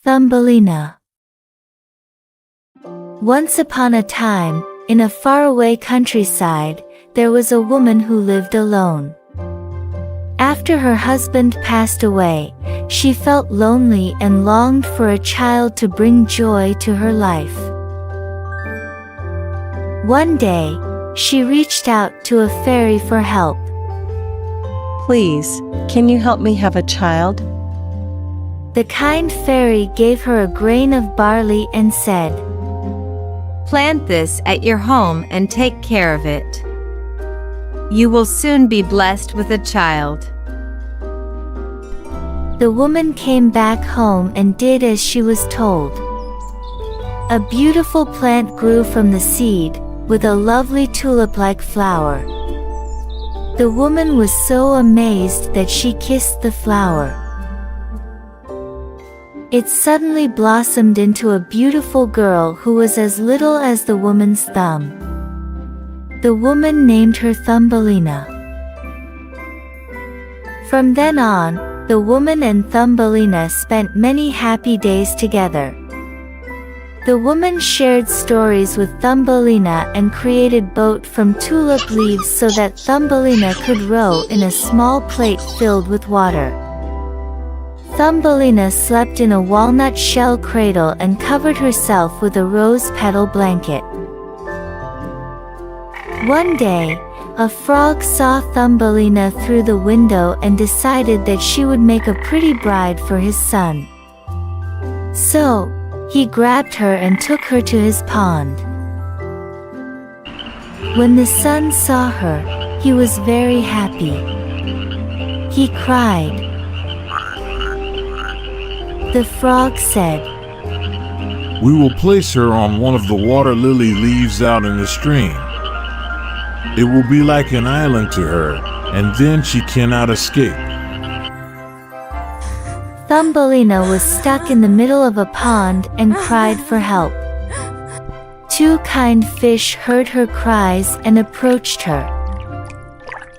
Thumbelina. Once upon a time, in a faraway countryside, there was a woman who lived alone. After her husband passed away, she felt lonely and longed for a child to bring joy to her life. One day, she reached out to a fairy for help. Please, can you help me have a child? The kind fairy gave her a grain of barley and said, "Plant this at your home and take care of it. You will soon be blessed with a child." The woman came back home and did as she was told. A beautiful plant grew from the seed, with a lovely tulip-like flower. The woman was so amazed that she kissed the flower. It suddenly blossomed into a beautiful girl who was as little as the woman's thumb. The woman named her Thumbelina. From then on, the woman and Thumbelina spent many happy days together. The woman shared stories with Thumbelina and created boat from tulip leaves so that Thumbelina could row in a small plate filled with water. Thumbelina slept in a walnut shell cradle and covered herself with a rose petal blanket. One day, a frog saw Thumbelina through the window and decided that she would make a pretty bride for his son. So, he grabbed her and took her to his pond. When the son saw her, he was very happy. He cried. The frog said, "We will place her on one of the water lily leaves out in the stream. It will be like an island to her, and then she cannot escape." Thumbelina was stuck in the middle of a pond and cried for help. Two kind fish heard her cries and approached her.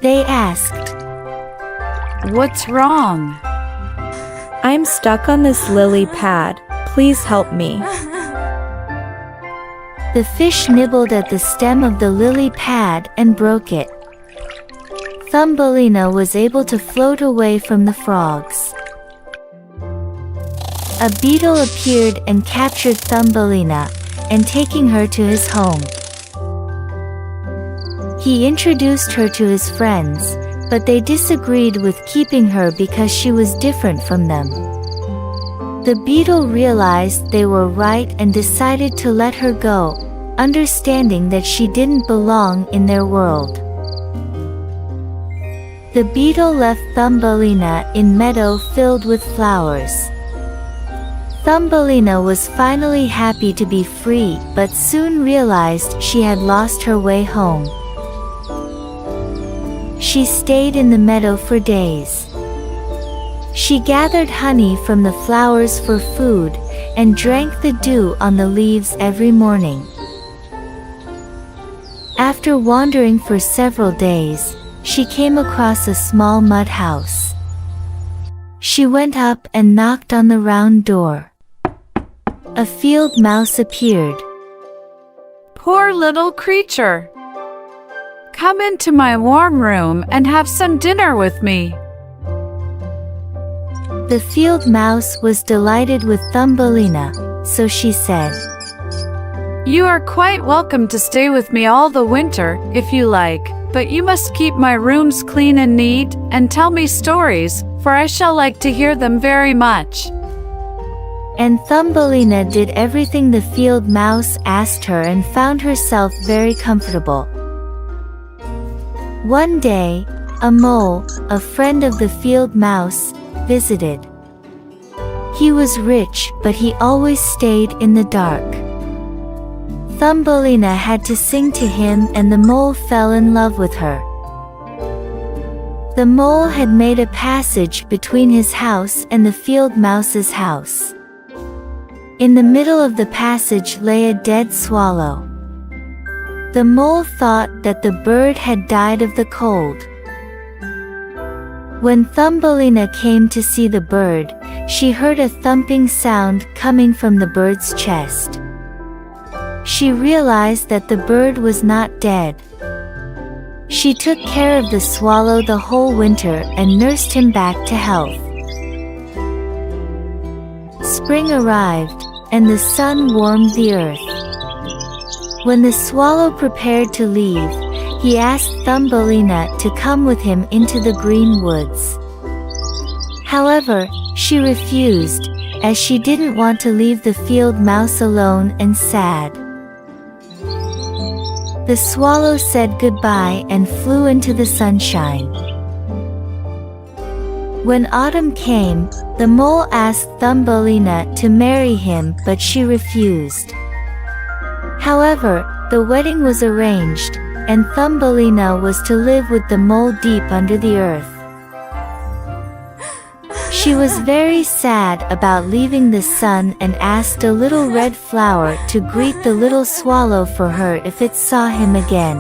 They asked, "What's wrong?" I'm stuck on this lily pad. Please help me. The fish nibbled at the stem of the lily pad and broke it. Thumbelina was able to float away from the frogs. A beetle appeared and captured Thumbelina, and taking her to his home. He introduced her to his friends, but they disagreed with keeping her because she was different from them. The beetle realized they were right and decided to let her go, understanding that she didn't belong in their world. The beetle left Thumbelina in meadow filled with flowers. Thumbelina was finally happy to be free, but soon realized she had lost her way home. She stayed in the meadow for days. She gathered honey from the flowers for food, and drank the dew on the leaves every morning. After wandering for several days, she came across a small mud house. She went up and knocked on the round door. A field mouse appeared. "Poor little creature. Come into my warm room and have some dinner with me." The field mouse was delighted with Thumbelina, so she said, "You are quite welcome to stay with me all the winter, if you like, but you must keep my rooms clean and neat, and tell me stories, for I shall like to hear them very much." And Thumbelina did everything the field mouse asked her and found herself very comfortable. One day, a mole, a friend of the field mouse, visited. He was rich, but he always stayed in the dark. Thumbelina had to sing to him, and the mole fell in love with her. The mole had made a passage between his house and the field mouse's house. In the middle of the passage lay a dead swallow. The mole thought that the bird had died of the cold. When Thumbelina came to see the bird, she heard a thumping sound coming from the bird's chest. She realized that the bird was not dead. She took care of the swallow the whole winter and nursed him back to health. Spring arrived, and the sun warmed the earth. When the swallow prepared to leave, he asked Thumbelina to come with him into the green woods. However, she refused, as she didn't want to leave the field mouse alone and sad. The swallow said goodbye and flew into the sunshine. When autumn came, the mole asked Thumbelina to marry him, but she refused. However, the wedding was arranged, and Thumbelina was to live with the mole deep under the earth. She was very sad about leaving the sun and asked a little red flower to greet the little swallow for her if it saw him again.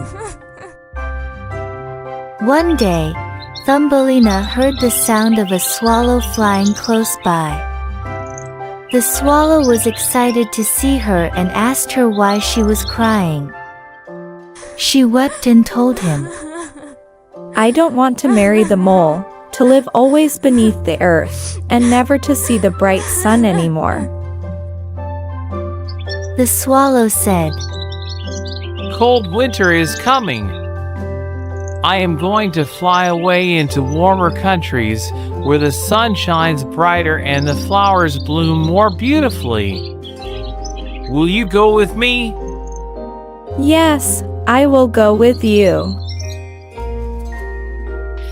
One day, Thumbelina heard the sound of a swallow flying close by. The swallow was excited to see her and asked her why she was crying. She wept and told him, I don't want to marry the mole, to live always beneath the earth, and never to see the bright sun anymore. The swallow said, Cold winter is coming. I am going to fly away into warmer countries where the sun shines brighter and the flowers bloom more beautifully. Will you go with me? Yes, I will go with you.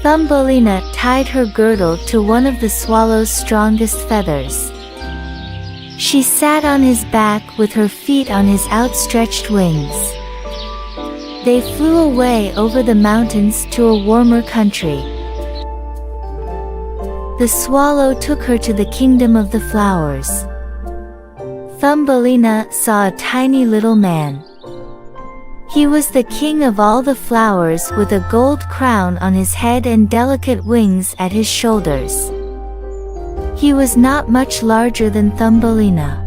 Thumbelina tied her girdle to one of the swallow's strongest feathers. She sat on his back with her feet on his outstretched wings. They flew away over the mountains to a warmer country. The swallow took her to the kingdom of the flowers. Thumbelina saw a tiny little man. He was the king of all the flowers, with a gold crown on his head and delicate wings at his shoulders. He was not much larger than Thumbelina.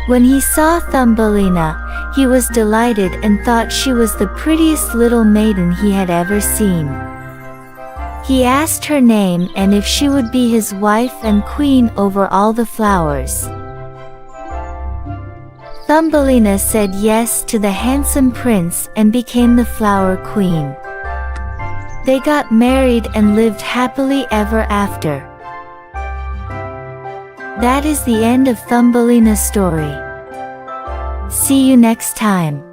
When he saw Thumbelina, he was delighted and thought she was the prettiest little maiden he had ever seen. He asked her name and if she would be his wife and queen over all the flowers. Thumbelina said yes to the handsome prince and became the flower queen. They got married and lived happily ever after. That is the end of Thumbelina's story. See you next time.